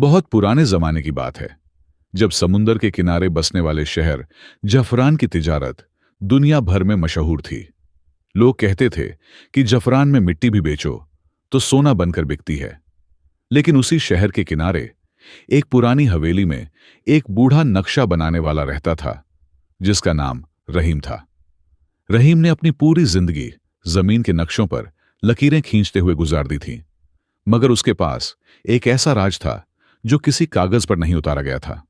बहुत पुराने जमाने की बात है, जब समुंदर के किनारे बसने वाले शहर जफरान की तिजारत दुनिया भर में मशहूर थी। लोग कहते थे कि जफरान में मिट्टी भी बेचो तो सोना बनकर बिकती है। लेकिन उसी शहर के किनारे एक पुरानी हवेली में एक बूढ़ा नक्शा बनाने वाला रहता था, जिसका नाम रहीम था। रहीम ने अपनी पूरी जिंदगी जमीन के नक्शों पर लकीरें खींचते हुए गुजार दी थी, मगर उसके पास एक ऐसा राज था जो किसी कागज पर नहीं उतारा गया था।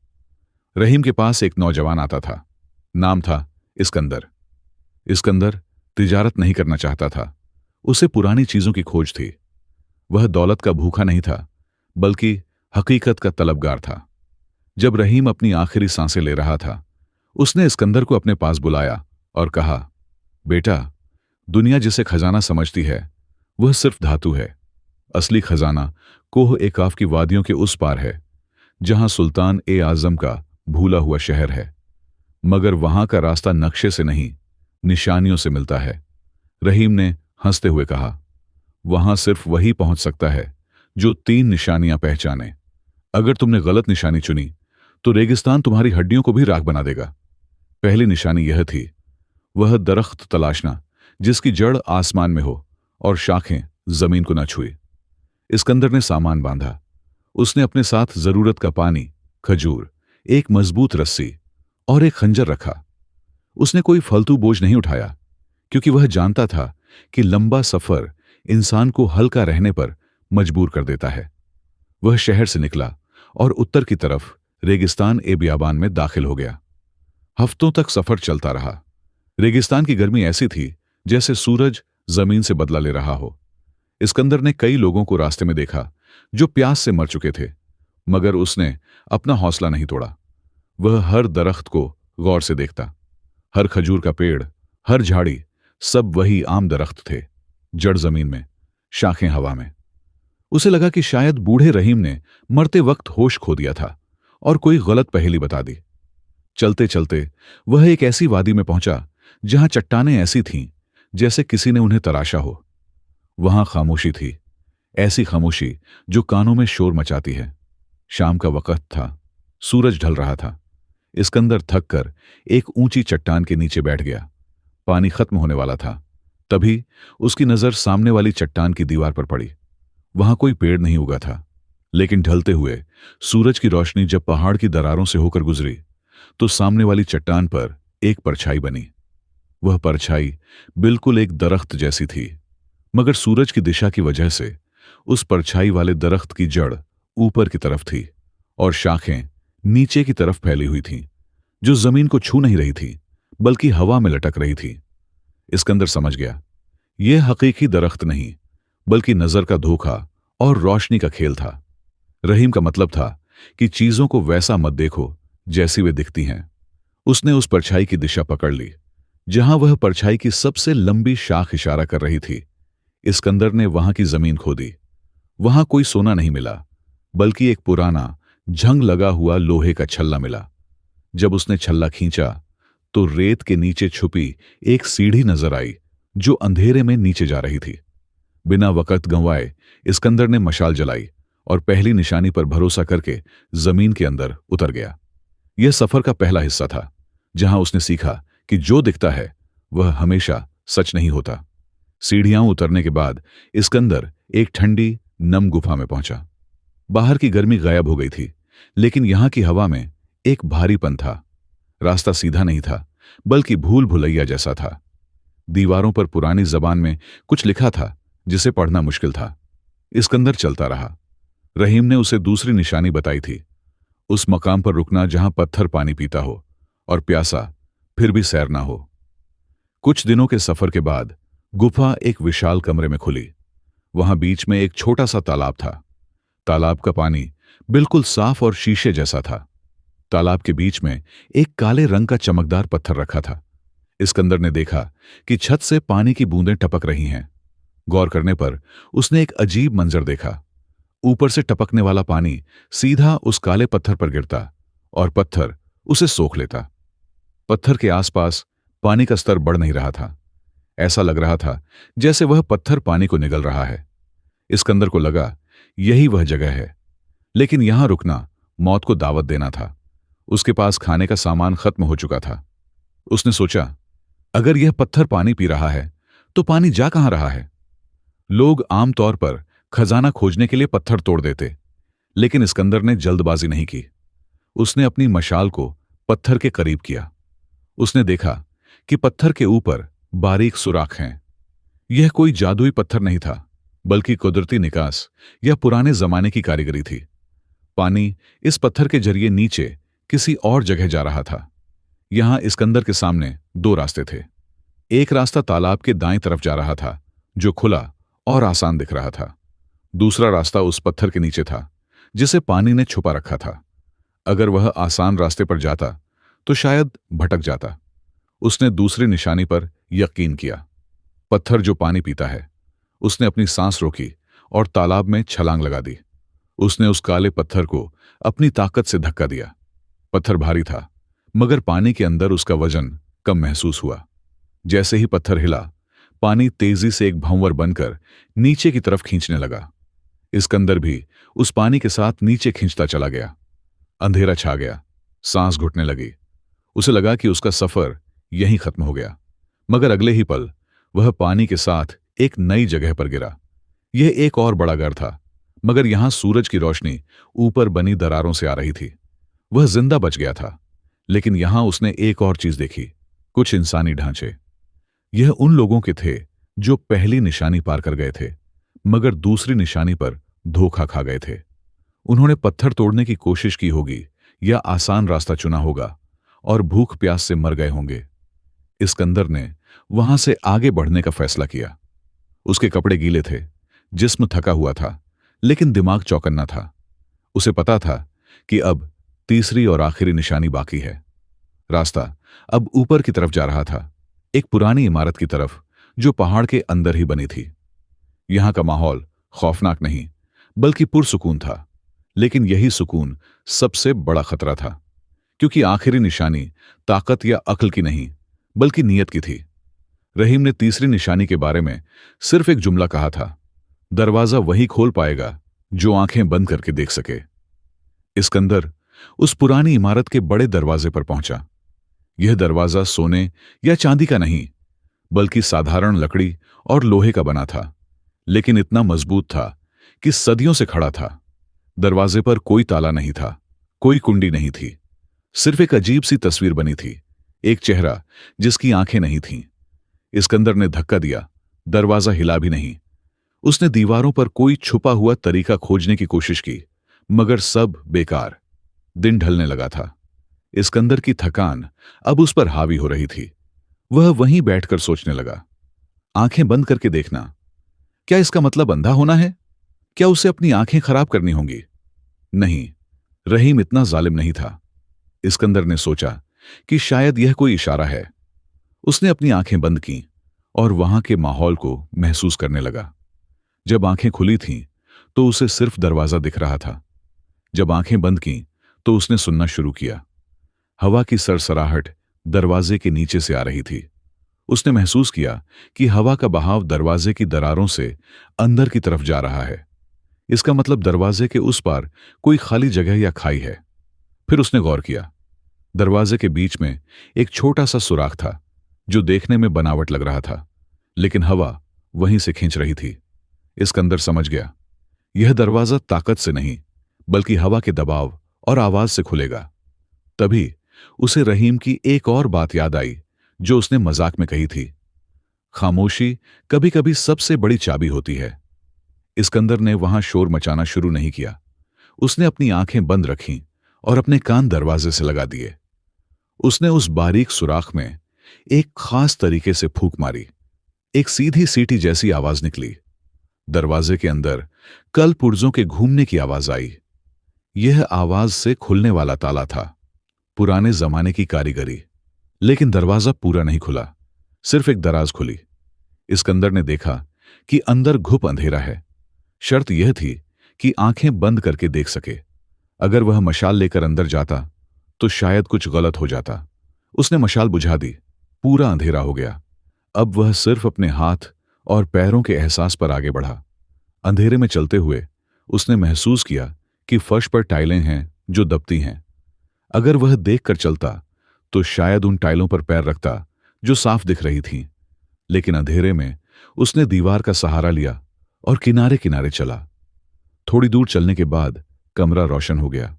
रहीम के पास एक नौजवान आता था। नाम था इस्कंदर। इस्कंदर तिजारत नहीं करना चाहता था, उसे पुरानी चीजों की खोज थी। वह दौलत का भूखा नहीं था, बल्कि हकीकत का तलबगार था। जब रहीम अपनी आखिरी सांसें ले रहा था, उसने इस्कंदर को अपने पास बुलाया और कहा, बेटा, दुनिया जिसे खजाना समझती है वह सिर्फ धातु है। असली खजाना कोह ए काफ की वादियों के उस पार है, जहां सुल्तान ए आजम का भूला हुआ शहर है। मगर वहां का रास्ता नक्शे से नहीं, निशानियों से मिलता है। रहीम ने हंसते हुए कहा, वहां सिर्फ वही पहुंच सकता है जो 3 निशानियां पहचाने। अगर तुमने गलत निशानी चुनी तो रेगिस्तान तुम्हारी हड्डियों को भी राख बना देगा। पहली निशानी यह थी, वह दरख्त तलाशना जिसकी जड़ आसमान में हो और शाखें जमीन को न छुए। इस्कंदर ने सामान बांधा। उसने अपने साथ जरूरत का पानी, खजूर, एक मजबूत रस्सी और एक खंजर रखा। उसने कोई फालतू बोझ नहीं उठाया, क्योंकि वह जानता था कि लंबा सफर इंसान को हल्का रहने पर मजबूर कर देता है। वह शहर से निकला और उत्तर की तरफ रेगिस्तान ए बियाबान में दाखिल हो गया। हफ्तों तक सफर चलता रहा। रेगिस्तान की गर्मी ऐसी थी जैसे सूरज जमीन से बदला ले रहा हो। इस्कंदर ने कई लोगों को रास्ते में देखा जो प्यास से मर चुके थे, मगर उसने अपना हौसला नहीं तोड़ा। वह हर दरख्त को गौर से देखता। हर खजूर का पेड़, हर झाड़ी, सब वही आम दरख्त थे, जड़ जमीन में, शाखें हवा में। उसे लगा कि शायद बूढ़े रहीम ने मरते वक्त होश खो दिया था और कोई गलत पहेली बता दी। चलते चलते वह एक ऐसी वादी में पहुंचा जहां चट्टानें ऐसी थीं जैसे किसी ने उन्हें तराशा हो। वहां खामोशी थी, ऐसी खामोशी जो कानों में शोर मचाती है। शाम का वक्त था, सूरज ढल रहा था। इस्कंदर थक कर एक ऊंची चट्टान के नीचे बैठ गया। पानी खत्म होने वाला था। तभी उसकी नजर सामने वाली चट्टान की दीवार पर पड़ी। वहां कोई पेड़ नहीं उगा था, लेकिन ढलते हुए सूरज की रोशनी जब पहाड़ की दरारों से होकर गुजरी तो सामने वाली चट्टान पर एक परछाई बनी। वह परछाई बिल्कुल एक दरख्त जैसी थी, मगर सूरज की दिशा की वजह से उस परछाई वाले दरख्त की जड़ ऊपर की तरफ थी और शाखें नीचे की तरफ फैली हुई थीं, जो जमीन को छू नहीं रही थी, बल्कि हवा में लटक रही थी। इस्कंदर समझ गया, यह हकीकी दरख्त नहीं, बल्कि नजर का धोखा और रोशनी का खेल था। रहीम का मतलब था कि चीजों को वैसा मत देखो जैसी वे दिखती हैं। उसने उस परछाई की दिशा पकड़ ली, जहां वह परछाई की सबसे लंबी शाख इशारा कर रही थी। इस्कंदर ने वहां की जमीन खोदी। वहां कोई सोना नहीं मिला, बल्कि एक पुराना झंग लगा हुआ लोहे का छल्ला मिला। जब उसने छल्ला खींचा तो रेत के नीचे छुपी एक सीढ़ी नजर आई जो अंधेरे में नीचे जा रही थी। बिना वक्त गंवाए इस्कंदर ने मशाल जलाई और पहली निशानी पर भरोसा करके जमीन के अंदर उतर गया। यह सफर का पहला हिस्सा था, जहां उसने सीखा कि जो दिखता है वह हमेशा सच नहीं होता। सीढ़ियां उतरने के बाद इस्कंदर एक ठंडी नम गुफा में पहुंचा। बाहर की गर्मी गायब हो गई थी, लेकिन यहां की हवा में एक भारीपन था। रास्ता सीधा नहीं था, बल्कि भूल भुलैया जैसा था। दीवारों पर पुरानी जबान में कुछ लिखा था जिसे पढ़ना मुश्किल था। इस्कंदर चलता रहा। रहीम ने उसे दूसरी निशानी बताई थी, उस मकाम पर रुकना जहां पत्थर पानी पीता हो और प्यासा फिर भी सैर ना हो। कुछ दिनों के सफर के बाद गुफा एक विशाल कमरे में खुली। वहां बीच में एक छोटा सा तालाब था। तालाब का पानी बिल्कुल साफ और शीशे जैसा था। तालाब के बीच में एक काले रंग का चमकदार पत्थर रखा था। इस्कंदर ने देखा कि छत से पानी की बूंदें टपक रही हैं। गौर करने पर उसने एक अजीब मंजर देखा। ऊपर से टपकने वाला पानी सीधा उस काले पत्थर पर गिरता और पत्थर उसे सोख लेता। पत्थर के आसपास पानी का स्तर बढ़ नहीं रहा था। ऐसा लग रहा था जैसे वह पत्थर पानी को निगल रहा है। इस्कंदर को लगा, यही वह जगह है लेकिन यहां रुकना मौत को दावत देना था। उसके पास खाने का सामान खत्म हो चुका था। उसने सोचा, अगर यह पत्थर पानी पी रहा है तो पानी जा कहां रहा है? लोग आमतौर पर खजाना खोजने के लिए पत्थर तोड़ देते, लेकिन इस्कंदर ने जल्दबाजी नहीं की। उसने अपनी मशाल को पत्थर के करीब किया। उसने देखा कि पत्थर के ऊपर बारीक सुराख हैं। यह कोई जादुई पत्थर नहीं था, बल्कि कुदरती निकास या पुराने जमाने की कारीगरी थी। पानी इस पत्थर के जरिए नीचे किसी और जगह जा रहा था। यहां इस्कंदर के सामने दो रास्ते थे। एक रास्ता तालाब के दाईं तरफ जा रहा था, जो खुला और आसान दिख रहा था। दूसरा रास्ता उस पत्थर के नीचे था, जिसे पानी ने छुपा रखा था। अगर वह आसान रास्ते पर जाता तो शायद भटक जाता। उसने दूसरी निशानी पर यकीन किया। पत्थर जो पानी पीता है। उसने अपनी सांस रोकी और तालाब में छलांग लगा दी। उसने उस काले पत्थर को अपनी ताकत से धक्का दिया। पत्थर भारी था, मगर पानी के अंदर उसका वजन कम महसूस हुआ। जैसे ही पत्थर हिला, पानी तेजी से एक भंवर बनकर नीचे की तरफ खींचने लगा। इस्कंदर भी उस पानी के साथ नीचे खींचता चला गया। अंधेरा छा गया, सांस घुटने लगी। उसे लगा कि उसका सफर यहीं खत्म हो गया, मगर अगले ही पल वह पानी के साथ एक नई जगह पर गिरा। यह एक और बड़ा घर था, मगर यहां सूरज की रोशनी ऊपर बनी दरारों से आ रही थी। वह जिंदा बच गया था, लेकिन यहां उसने एक और चीज देखी, कुछ इंसानी ढांचे। यह उन लोगों के थे जो पहली निशानी पार कर गए थे, मगर दूसरी निशानी पर धोखा खा गए थे। उन्होंने पत्थर तोड़ने की कोशिश की होगी या आसान रास्ता चुना होगा और भूख प्यास से मर गए होंगे। इस्कंदर ने वहां से आगे बढ़ने का फैसला किया। उसके कपड़े गीले थे, जिस्म थका हुआ था, लेकिन दिमाग चौकन्ना था। उसे पता था कि अब तीसरी और आखिरी निशानी बाकी है। रास्ता अब ऊपर की तरफ जा रहा था, एक पुरानी इमारत की तरफ जो पहाड़ के अंदर ही बनी थी। यहां का माहौल खौफनाक नहीं, बल्कि पुरसुकून था। लेकिन यही सुकून सबसे बड़ा खतरा था, क्योंकि आखिरी निशानी ताकत या अक्ल की नहीं, बल्कि नीयत की थी। रहीम ने तीसरी निशानी के बारे में सिर्फ एक जुमला कहा था, दरवाजा वही खोल पाएगा जो आंखें बंद करके देख सके। इस्कंदर उस पुरानी इमारत के बड़े दरवाजे पर पहुंचा। यह दरवाजा सोने या चांदी का नहीं, बल्कि साधारण लकड़ी और लोहे का बना था, लेकिन इतना मजबूत था कि सदियों से खड़ा था। दरवाजे पर कोई ताला नहीं था, कोई कुंडी नहीं थी, सिर्फ एक अजीब सी तस्वीर बनी थी, एक चेहरा जिसकी आंखें नहीं थीं। इस्कंदर ने धक्का दिया, दरवाजा हिला भी नहीं। उसने दीवारों पर कोई छुपा हुआ तरीका खोजने की कोशिश की, मगर सब बेकार। दिन ढलने लगा था। इस्कंदर की थकान अब उस पर हावी हो रही थी। वह वहीं बैठकर सोचने लगा, आंखें बंद करके देखना, क्या इसका मतलब अंधा होना है? क्या उसे अपनी आंखें खराब करनी होंगी? नहीं, रहीम इतना जालिम नहीं था। इस्कंदर ने सोचा कि शायद यह कोई इशारा है। उसने अपनी आंखें बंद की और वहां के माहौल को महसूस करने लगा। जब आंखें खुली थीं, तो उसे सिर्फ दरवाजा दिख रहा था। जब आंखें बंद की, तो उसने सुनना शुरू किया। हवा की सरसराहट दरवाजे के नीचे से आ रही थी। उसने महसूस किया कि हवा का बहाव दरवाजे की दरारों से अंदर की तरफ जा रहा है। इसका मतलब दरवाजे के उस पार कोई खाली जगह या खाई है। फिर उसने गौर किया। दरवाजे के बीच में एक छोटा सा सुराख था, जो देखने में बनावट लग रहा था, लेकिन हवा वहीं से खींच रही थी। इस्कंदर समझ गया, यह दरवाजा ताकत से नहीं, बल्कि हवा के दबाव और आवाज से खुलेगा। तभी उसे रहीम की एक और बात याद आई, जो उसने मजाक में कही थी, खामोशी कभी कभी सबसे बड़ी चाबी होती है। इस्कंदर ने वहां शोर मचाना शुरू नहीं किया। उसने अपनी आंखें बंद रखीं और अपने कान दरवाजे से लगा दिए। उसने उस बारीक सुराख में एक खास तरीके से फूंक मारी। एक सीधी सीटी जैसी आवाज निकली। दरवाजे के अंदर कल पुर्जों के घूमने की आवाज आई। यह आवाज से खुलने वाला ताला था, पुराने जमाने की कारीगरी। लेकिन दरवाजा पूरा नहीं खुला, सिर्फ एक दराज खुली। इस्कंदर ने देखा कि अंदर घुप अंधेरा है। शर्त यह थी कि आंखें बंद करके देख सके। अगर वह मशाल लेकर अंदर जाता तो शायद कुछ गलत हो जाता। उसने मशाल बुझा दी। पूरा अंधेरा हो गया। अब वह सिर्फ अपने हाथ और पैरों के एहसास पर आगे बढ़ा। अंधेरे में चलते हुए उसने महसूस किया कि फर्श पर टाइलें हैं जो दबती हैं। अगर वह देखकर चलता तो शायद उन टाइलों पर पैर रखता जो साफ दिख रही थीं। लेकिन अंधेरे में उसने दीवार का सहारा लिया और किनारे किनारे चला। थोड़ी दूर चलने के बाद कमरा रोशन हो गया।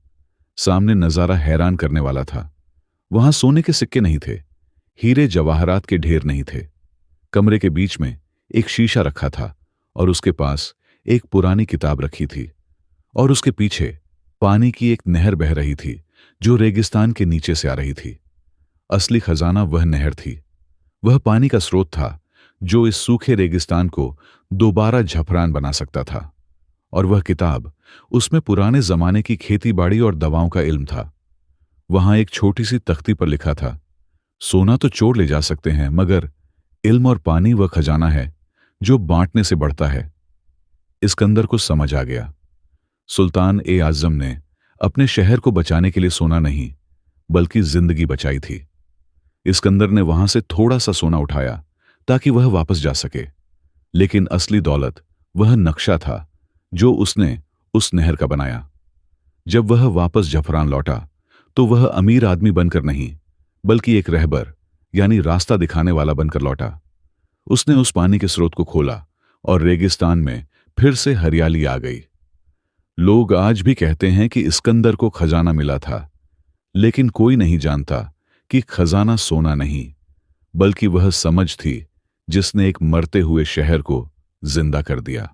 सामने नजारा हैरान करने वाला था। वहां सोने के सिक्के नहीं थे, हीरे जवाहरात के ढेर नहीं थे। कमरे के बीच में एक शीशा रखा था और उसके पास एक पुरानी किताब रखी थी, और उसके पीछे पानी की एक नहर बह रही थी जो रेगिस्तान के नीचे से आ रही थी। असली खजाना वह नहर थी, वह पानी का स्रोत था जो इस सूखे रेगिस्तान को दोबारा झफरान बना सकता था। और वह किताब, उसमें पुराने जमाने की खेतीबाड़ी और दवाओं का इल्म था। वहां एक छोटी सी तख्ती पर लिखा था, सोना तो चोर ले जा सकते हैं, मगर इल्म और पानी वह खजाना है जो बांटने से बढ़ता है। इस्कंदर को समझ आ गया, सुल्तान ए आजम ने अपने शहर को बचाने के लिए सोना नहीं बल्कि जिंदगी बचाई थी। इस्कंदर ने वहां से थोड़ा सा सोना उठाया ताकि वह वापस जा सके, लेकिन असली दौलत वह नक्शा था जो उसने उस नहर का बनाया। जब वह वापस जफरान लौटा तो वह अमीर आदमी बनकर नहीं बल्कि एक रहबर यानी रास्ता दिखाने वाला बनकर लौटा। उसने उस पानी के स्रोत को खोला और रेगिस्तान में फिर से हरियाली आ गई। लोग आज भी कहते हैं कि इस्कंदर को खजाना मिला था, लेकिन कोई नहीं जानता कि खजाना सोना नहीं बल्कि वह समझ थी जिसने एक मरते हुए शहर को जिंदा कर दिया।